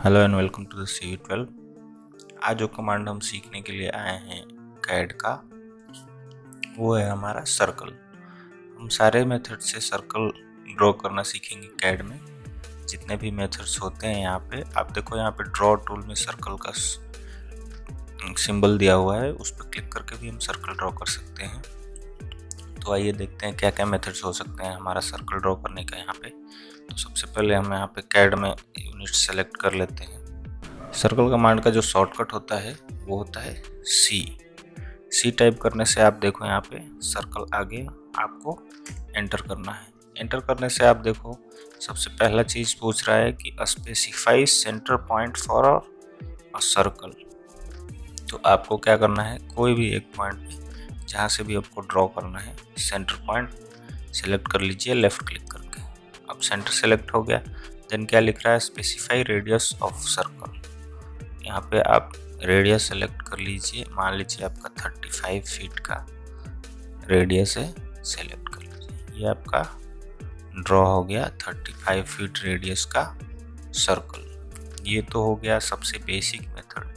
Hello and welcome to the CV12। आज जो command हम सीखने के लिए आए हैं कैड का, वो है हमारा सर्कल। हम सारे मेथड से सर्कल ड्रॉ करना सीखेंगे कैड में। जितने भी मेथड्स होते हैं यहाँ पे आप देखो, यहाँ पे ड्रॉ टूल में सर्कल का सिंबल दिया हुआ है, उस पर क्लिक करके भी हम सर्कल ड्रॉ कर सकते हैं। तो आइए देखते हैं क्या क्या मेथड्स हो सकते हैं हमारा सर्कल ड्रॉ करने का यहाँ पे। तो सबसे पहले हम यहाँ पे कैड में यूनिट सेलेक्ट कर लेते हैं। सर्कल कमांड का जो शॉर्टकट होता है वो होता है सी टाइप करने से आप देखो यहाँ पे सर्कल आगे आपको एंटर करना है। एंटर करने से आप देखो सबसे पहला चीज़ पूछ रहा है कि specify centre point for a circle. तो आपको क्या करना है, कोई भी एक पॉइंट पे जहाँ से भी आपको ड्रॉ करना है सेंटर पॉइंट सेलेक्ट कर लीजिए लेफ़्ट क्लिक करके। अब सेंटर सेलेक्ट हो गया, देन क्या लिख रहा है, स्पेसिफाई रेडियस ऑफ सर्कल। यहाँ पे आप रेडियस सेलेक्ट कर लीजिए, मान लीजिए आपका 35 फीट का रेडियस है, सेलेक्ट कर लीजिए। ये आपका ड्रॉ हो गया 35 फीट रेडियस का सर्कल। ये तो हो गया सबसे बेसिक मेथड।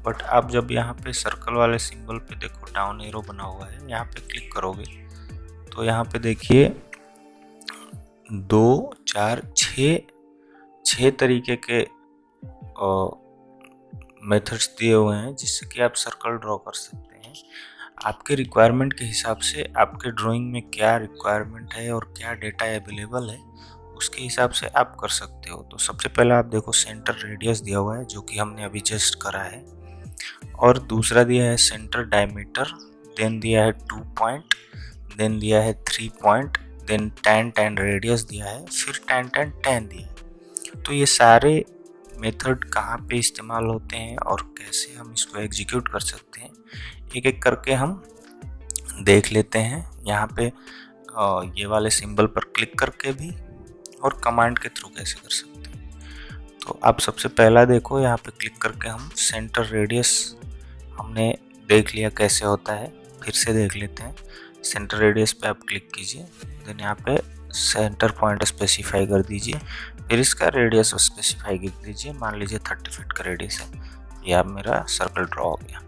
बट आप जब यहाँ पे सर्कल वाले सिंबल पे देखो डाउन एरो बना हुआ है, यहाँ पे क्लिक करोगे तो यहाँ पे देखिए 2, 4, 6 तरीके के मेथड्स दिए हुए हैं जिससे कि आप सर्कल ड्रॉ कर सकते हैं। आपके रिक्वायरमेंट के हिसाब से आपके ड्राइंग में क्या रिक्वायरमेंट है और क्या डेटा अवेलेबल है उसके हिसाब से आप कर सकते हो। तो सबसे पहले आप देखो सेंटर रेडियस दिया हुआ है जो कि हमने अभी जस्ट करा है, और दूसरा दिया है सेंटर डायमीटर, देन दिया है 2 पॉइंट, देन दिया है 3 पॉइंट, देन tan रेडियस दिया है, फिर tan दिया है। तो ये सारे मेथड कहाँ पे इस्तेमाल होते हैं और कैसे हम इसको एग्जीक्यूट कर सकते हैं, एक एक करके हम देख लेते हैं। यहाँ पे ये वाले सिंबल पर क्लिक करके भी और कमांड के थ्रू कैसे कर सकते हैं। तो आप सबसे पहला देखो, यहाँ पे क्लिक करके हम सेंटर रेडियस हमने देख लिया कैसे होता है, फिर से देख लेते हैं। सेंटर रेडियस पे आप क्लिक कीजिए, देन यहाँ पे सेंटर पॉइंट स्पेसिफाई कर दीजिए, फिर इसका रेडियस स्पेसिफाई कर दीजिए। मान लीजिए 30 फीट का रेडियस है, ये अब मेरा सर्कल ड्रॉ हो गया।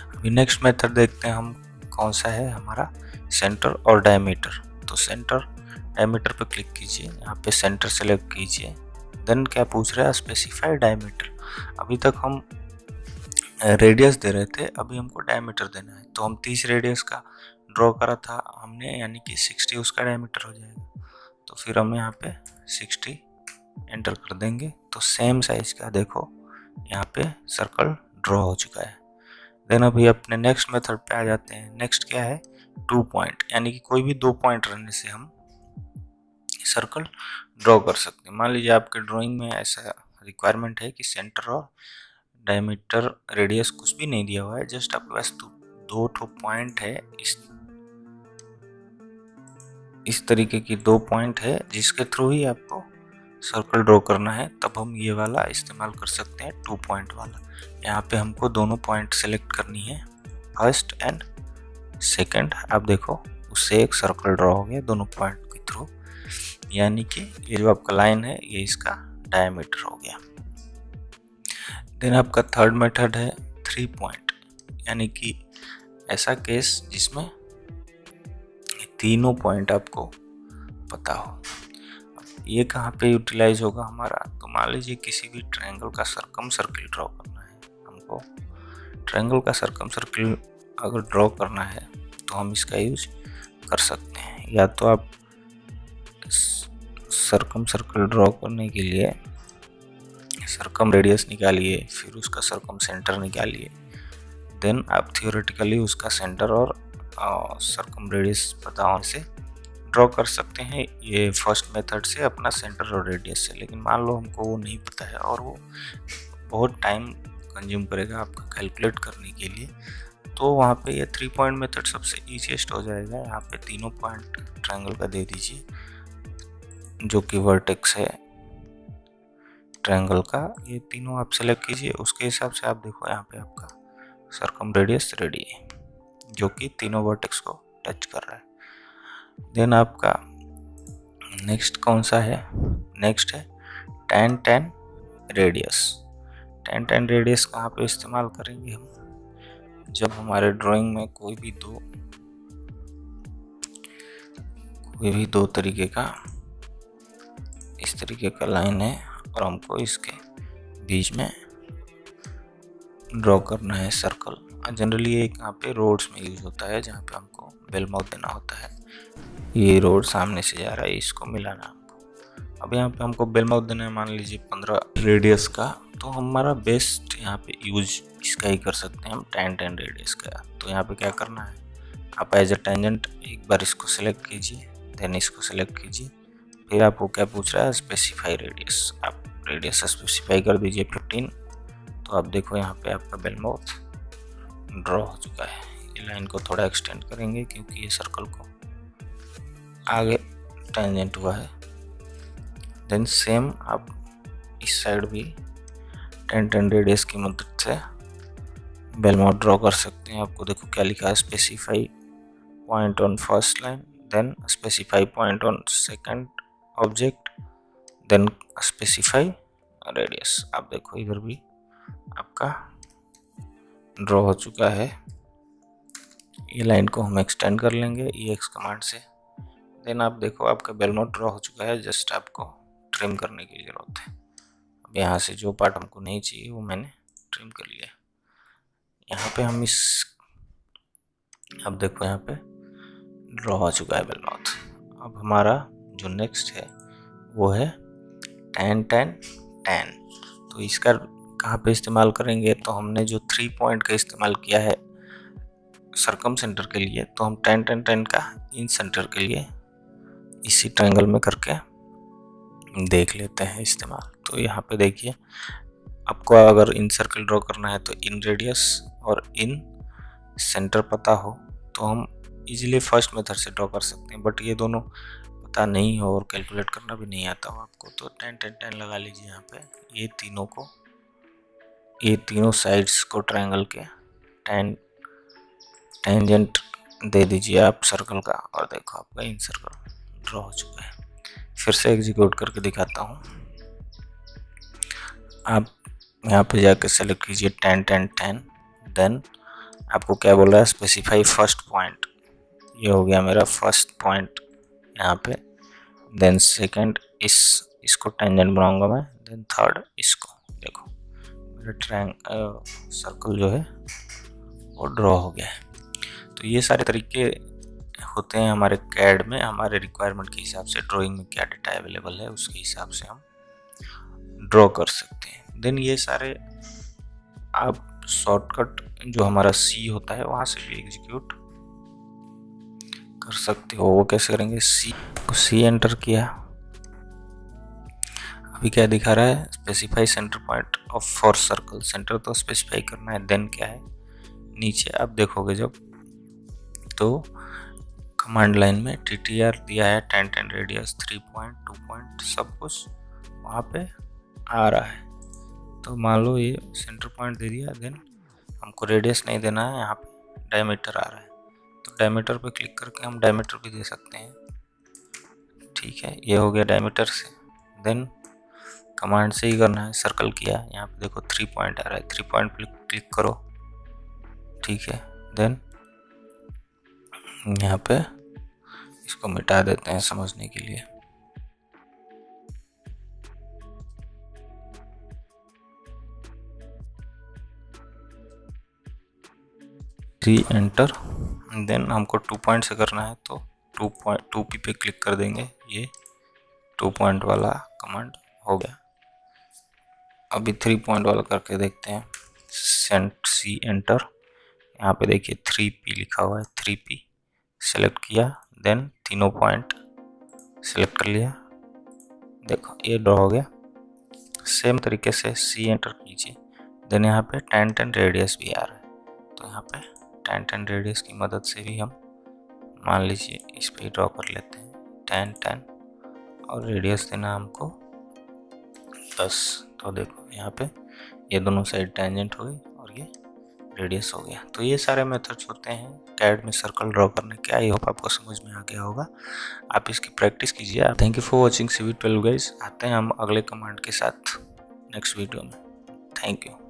अभी नेक्स्ट मेथड देखते हैं हम कौन सा है, हमारा सेंटर और डायमीटर। तो सेंटर डायमीटर पे क्लिक कीजिए, यहाँ पे सेंटर सेलेक्ट कीजिए, देन क्या पूछ रहा है, स्पेसिफाई डायमीटर। अभी तक हम रेडियस दे रहे थे, अभी हमको डायमीटर देना है। तो हम 30 रेडियस का ड्रॉ करा था हमने, यानी कि 60 उसका डायमीटर हो जाएगा। तो फिर हम यहाँ पे 60 एंटर कर देंगे, तो सेम साइज का देखो यहाँ पे सर्कल ड्रॉ हो चुका है। देन अभी अपने नेक्स्ट मेथड पे आ जाते हैं। नेक्स्ट क्या है, 2 पॉइंट, यानी कि कोई भी 2 पॉइंट रहने से हम सर्कल ड्रॉ कर सकते हैं। मान लीजिए आपके ड्राइंग में ऐसा रिक्वायरमेंट है कि सेंटर और डायमीटर रेडियस कुछ भी नहीं दिया हुआ है, जस्ट आपके पास 2 पॉइंट है, इस तरीके की 2 पॉइंट है जिसके थ्रू ही आपको सर्कल ड्रॉ करना है, तब हम ये वाला इस्तेमाल कर सकते हैं 2 पॉइंट वाला। यहाँ पे हमको दोनों पॉइंट सेलेक्ट करनी है, फर्स्ट एंड सेकंड। आप देखो उससे एक सर्कल ड्रॉ हो गया दोनों पॉइंट के थ्रू, यानी कि ये जो आपका लाइन है ये इसका डायमीटर हो गया। देन आपका थर्ड मेथड है 3 पॉइंट, यानी कि ऐसा केस जिसमें तीनों पॉइंट आपको पता हो। ये कहाँ पे यूटिलाइज होगा हमारा, तो मान लीजिए किसी भी ट्रायंगल का सर्कम सर्किल ड्रॉ करना है हमको। ट्रायंगल का सर्कम सर्किल अगर ड्रॉ करना है तो हम इसका यूज कर सकते हैं। या तो आप सर्कम सर्किल ड्रॉ करने के लिए सर्कम रेडियस निकालिए, फिर उसका सर्कम सेंटर निकालिए, देन आप थियोरेटिकली उसका सेंटर और सर्कम रेडियस पता होने से ड्रॉ कर सकते हैं, ये फर्स्ट मेथड से अपना सेंटर और रेडियस से। लेकिन मान लो हमको वो नहीं पता है और वो बहुत टाइम कंज्यूम करेगा आपका कैलकुलेट करने के लिए, तो वहाँ पे ये 3 पॉइंट मेथड सबसे ईजीएस्ट हो जाएगा। यहाँ पे तीनों पॉइंट ट्रायंगल का दे दीजिए, जो कि वर्टेक्स है ट्रायंगल का, ये तीनों आप सेलेक्ट कीजिए। उसके हिसाब से आप देखो यहाँ पे आपका सर्कम रेडियस रेडी है, जो कि तीनों वर्टेक्स को टच कर रहा है। देन आपका नेक्स्ट कौन सा है, नेक्स्ट है tan रेडियस। tan रेडियस कहाँ पे इस्तेमाल करेंगे हम? जब हमारे ड्राइंग में कोई भी दो तरीके का इस तरीके का लाइन है और हमको इसके बीच में ड्रॉ करना है सर्कल। जनरली ये यहाँ पे रोड्स में यूज होता है, जहाँ पे हमको बेल माउथ देना होता है। ये रोड सामने से जा रहा है, इसको मिलाना हमको। अब यहाँ पे हमको बेल माउथ देना है, मान लीजिए 15 रेडियस का, तो हमारा बेस्ट यहाँ पे यूज इसका ही कर सकते हैं हम, tan रेडियस का। तो यहाँ पे क्या करना है, आप एज अ टेंजेंट एक बार इसको सिलेक्ट कीजिए, देन इसको सिलेक्ट कीजिए, फिर आपको क्या पूछ रहा है, स्पेसिफाई रेडियस। आप रेडियस स्पेसिफाई कर दीजिए 15। तो आप देखो यहाँ पे आपका बेल माउथ ड्रॉ हो चुका है। ये लाइन को थोड़ा एक्सटेंड करेंगे क्योंकि ये सर्कल को आगे टेंजेंट हुआ है। देन सेम आप इस साइड भी tan रेडियस की मदद से बेल माउथ ड्रॉ कर सकते हैं। आपको देखो क्या लिखा है, specify point on first line, then specify point on second object, then specify radius. आप देखो इधर भी आपका ड्रॉ हो चुका है। ये लाइन को हम एक्सटेंड कर लेंगे EX कमांड से। देन आप देखो आपका बेल माउथ ड्रॉ हो चुका है, जस्ट आपको ट्रिम करने की ज़रूरत है। अब यहाँ से जो पार्ट हमको नहीं चाहिए वो मैंने ट्रिम कर लिया। यहाँ पे हम अब देखो यहाँ पे ड्रॉ हो चुका है बेल माउथ। अब हमारा जो नेक्स्ट है वो है tan। तो इसका कहाँ पे इस्तेमाल करेंगे, तो हमने जो 3 पॉइंट का इस्तेमाल किया है सरकम सेंटर के लिए, तो हम tan का इन सेंटर के लिए इसी ट्रायंगल में करके देख लेते हैं इस्तेमाल। तो यहाँ पे देखिए, आपको अगर इन सर्कल ड्रॉ करना है तो इन रेडियस और इन सेंटर पता हो तो हम इजीली फर्स्ट मेथड से ड्रॉ कर सकते हैं, बट ये दोनों पता नहीं हो और कैलकुलेट करना भी नहीं आता हो आपको, तो tan लगा लीजिए यहाँ पे। ये तीनों साइड्स को ट्रायंगल के टेंजेंट दे दीजिए आप सर्कल का, और देखो आपका इन सर्कल ड्रॉ हो चुका है। फिर से एग्जीक्यूट करके दिखाता हूँ। आप यहाँ पे जाके सेलेक्ट कीजिए tan। देन आपको क्या बोल रहा है, स्पेसिफाई फर्स्ट पॉइंट। ये हो गया मेरा फर्स्ट पॉइंट यहाँ पे। देन सेकंड इसको टेंजेंट बनाऊंगा मैं। देन थर्ड इसको। देखो मेरा सर्कल जो है वो ड्रॉ हो गया है। तो ये सारे तरीके होते हैं हमारे कैड में, हमारे रिक्वायरमेंट के हिसाब से ड्राइंग में क्या डेटा अवेलेबल है उसके हिसाब से हम ड्रॉ कर सकते हैं। देन ये सारे आप शॉर्टकट जो हमारा C होता है वहाँ से भी एग्जीक्यूट कर सकते हो। वो कैसे करेंगे, C एंटर किया, अभी क्या दिखा रहा है, specify centre point of for circle. Centre तो स्पेसिफाई करना है। देन क्या है, नीचे आप देखोगे जब, तो कमांड लाइन में TTR दिया है, tan रेडियस 3 पॉइंट 2 पॉइंट सब कुछ वहाँ पे आ रहा है। तो मान लो ये सेंटर पॉइंट दे दिया, देन हमको रेडियस नहीं देना है, यहाँ पे डायमीटर आ रहा है, तो डायमीटर पे क्लिक करके हम डायमीटर भी दे सकते हैं। ठीक है, ये हो गया डायमीटर से। देन कमांड से ही करना है, सर्कल किया, यहाँ पे देखो 3 पॉइंट आ रहा है, 3 पॉइंट पे क्लिक करो। ठीक है, देन यहाँ पे इसको मिटा देते हैं समझने के लिए। एंटर। देन हमको 2 पॉइंट से करना है, तो 2P पे क्लिक कर देंगे। ये 2 पॉइंट वाला कमांड हो गया। अभी 3 पॉइंट वाला करके देखते हैं। C एंटर, यहाँ पे देखिए 3P लिखा हुआ है, 3P सेलेक्ट किया, देन तीनों पॉइंट सेलेक्ट कर लिया। देखो ये ड्रॉ हो गया। सेम तरीके से C एंटर कीजिए। देन यहाँ पे tan रेडियस भी आ रहा है, तो यहाँ पे tan रेडियस की मदद से भी हम मान लीजिए इस पे ड्रॉ कर लेते हैं tan, और रेडियस देना हमको 10। तो देखो यहाँ पे ये दोनों साइड टेंजेंट हो गई और ये रेडियस हो गया। तो ये सारे मेथड्स होते हैं कैड में सर्कल ड्रॉ करने के। आई होप आपको समझ में आ गया होगा, आप इसकी प्रैक्टिस कीजिए। Thank you for watching CV12 guys. आते हैं हम अगले कमांड के साथ नेक्स्ट वीडियो में। Thank you.